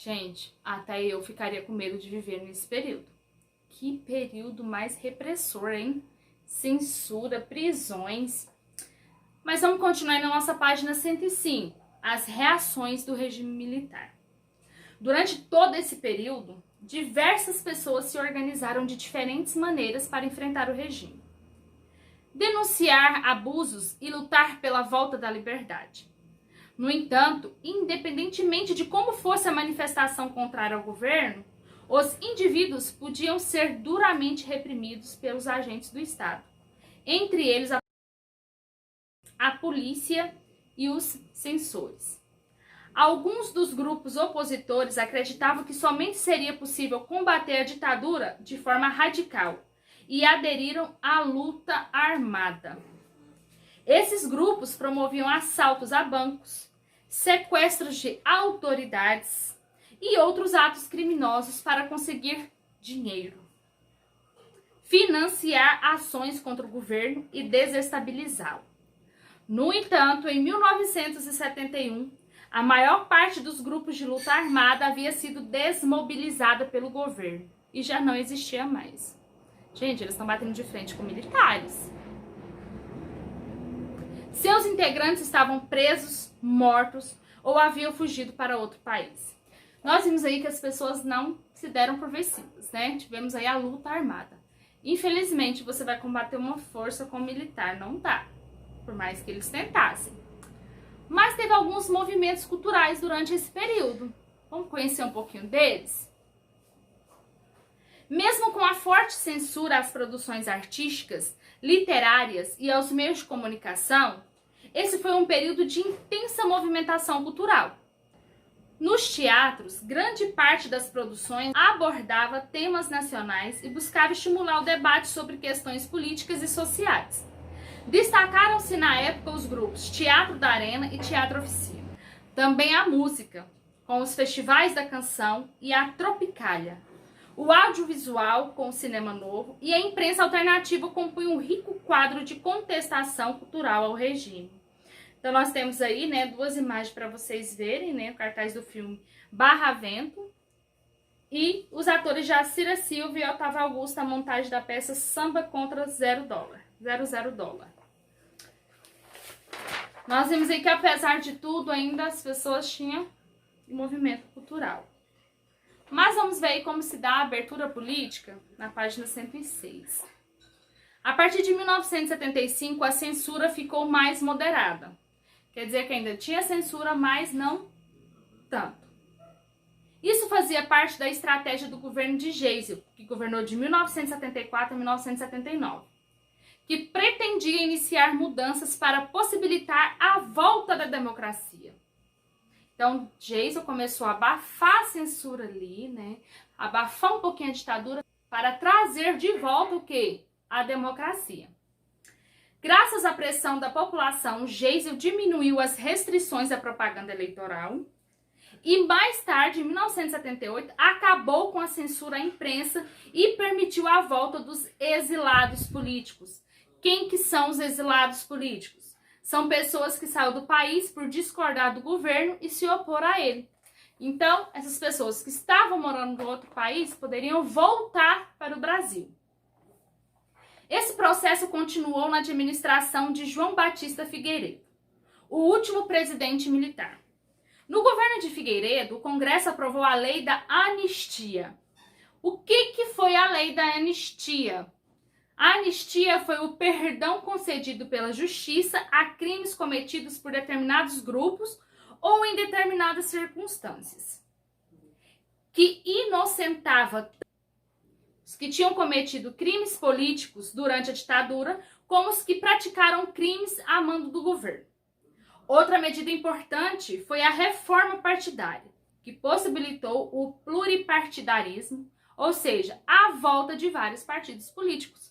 Gente, até eu ficaria com medo de viver nesse período. Que período mais repressor, hein? Censura, prisões. Mas vamos continuar na nossa página 105, as reações do regime militar. Durante todo esse período, diversas pessoas se organizaram de diferentes maneiras para enfrentar o regime. Denunciar abusos e lutar pela volta da liberdade. No entanto, independentemente de como fosse a manifestação contrária ao governo, os indivíduos podiam ser duramente reprimidos pelos agentes do Estado, entre eles a polícia e os censores. Alguns dos grupos opositores acreditavam que somente seria possível combater a ditadura de forma radical e aderiram à luta armada. Esses grupos promoviam assaltos a bancos, sequestros de autoridades e outros atos criminosos para conseguir dinheiro, financiar ações contra o governo e desestabilizá-lo. No entanto, em 1971, a maior parte dos grupos de luta armada havia sido desmobilizada pelo governo e já não existia mais. Gente, eles estão batendo de frente com militares. Seus integrantes estavam presos, mortos ou haviam fugido para outro país. Nós vimos aí que as pessoas não se deram por vencidas, né? Tivemos aí a luta armada. Infelizmente, você vai combater uma força com militar, não dá, por mais que eles tentassem. Mas teve alguns movimentos culturais durante esse período. Vamos conhecer um pouquinho deles? Mesmo com a forte censura às produções artísticas, literárias e aos meios de comunicação, esse foi um período de intensa movimentação cultural. Nos teatros, grande parte das produções abordava temas nacionais e buscava estimular o debate sobre questões políticas e sociais. Destacaram-se na época os grupos Teatro da Arena e Teatro Oficina. Também a música, com os festivais da canção e a Tropicália. O audiovisual, com o cinema novo, e a imprensa alternativa compunham um rico quadro de contestação cultural ao regime. Então nós temos aí, né, duas imagens para vocês verem, né, o cartaz do filme Barra Vento e os atores Jacira Silva e Otávio Augusto, a montagem da peça Samba contra $0. $00. Nós vimos aí que apesar de tudo, ainda as pessoas tinham um movimento cultural. Mas vamos ver aí como se dá a abertura política na página 106. A partir de 1975, a censura ficou mais moderada. Quer dizer que ainda tinha censura, mas não tanto. Isso fazia parte da estratégia do governo de Geisel, que governou de 1974 a 1979, que pretendia iniciar mudanças para possibilitar a volta da democracia. Então, Geisel começou a abafar a censura ali, né? Abafar um pouquinho a ditadura para trazer de volta o quê? A democracia. Graças à pressão da população, Geisel diminuiu as restrições à propaganda eleitoral e mais tarde, em 1978, acabou com a censura à imprensa e permitiu a volta dos exilados políticos. Quem que são os exilados políticos? São pessoas que saíram do país por discordar do governo e se opor a ele. Então, essas pessoas que estavam morando no outro país poderiam voltar para o Brasil. Esse processo continuou na administração de João Batista Figueiredo, o último presidente militar. No governo de Figueiredo, o Congresso aprovou a Lei da Anistia. O que foi a Lei da Anistia? A anistia foi o perdão concedido pela justiça a crimes cometidos por determinados grupos ou em determinadas circunstâncias, que inocentava os que tinham cometido crimes políticos durante a ditadura, como os que praticaram crimes a mando do governo. Outra medida importante foi a reforma partidária, que possibilitou o pluripartidarismo, ou seja, a volta de vários partidos políticos.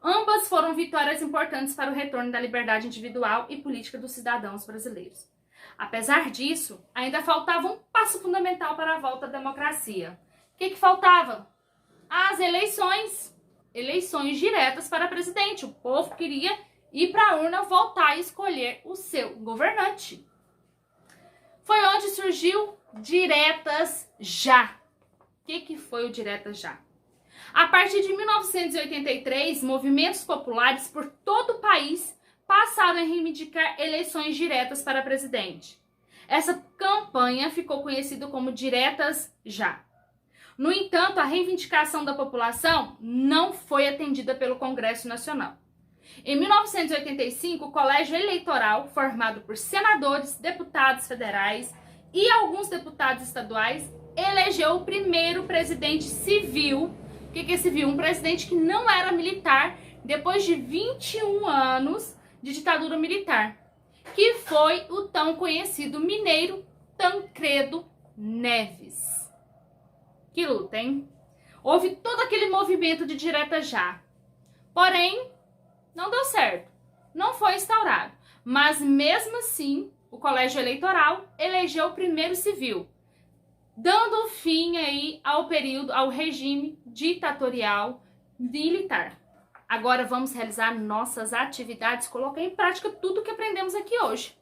Ambas foram vitórias importantes para o retorno da liberdade individual e política dos cidadãos brasileiros. Apesar disso, ainda faltava um passo fundamental para a volta à democracia. O que faltava? As eleições diretas para presidente. O povo queria ir para a urna votar e escolher o seu governante. foi onde surgiu Diretas Já. O que foi o Diretas Já? A partir de 1983, movimentos populares por todo o país passaram a reivindicar eleições diretas para presidente. Essa campanha ficou conhecida como Diretas Já. No entanto, a reivindicação da população não foi atendida pelo Congresso Nacional. Em 1985, o colégio eleitoral, formado por senadores, deputados federais e alguns deputados estaduais, elegeu o primeiro presidente civil. O que é civil? Um presidente que não era militar, depois de 21 anos de ditadura militar, que foi o tão conhecido mineiro Tancredo Neves. Que luta, hein? Houve todo aquele movimento de direta já. Porém, não deu certo. Não foi instaurado. Mas mesmo assim, o colégio eleitoral elegeu o primeiro civil, dando fim aí ao período, ao regime ditatorial militar. Agora vamos realizar nossas atividades, colocar em prática tudo que aprendemos aqui hoje.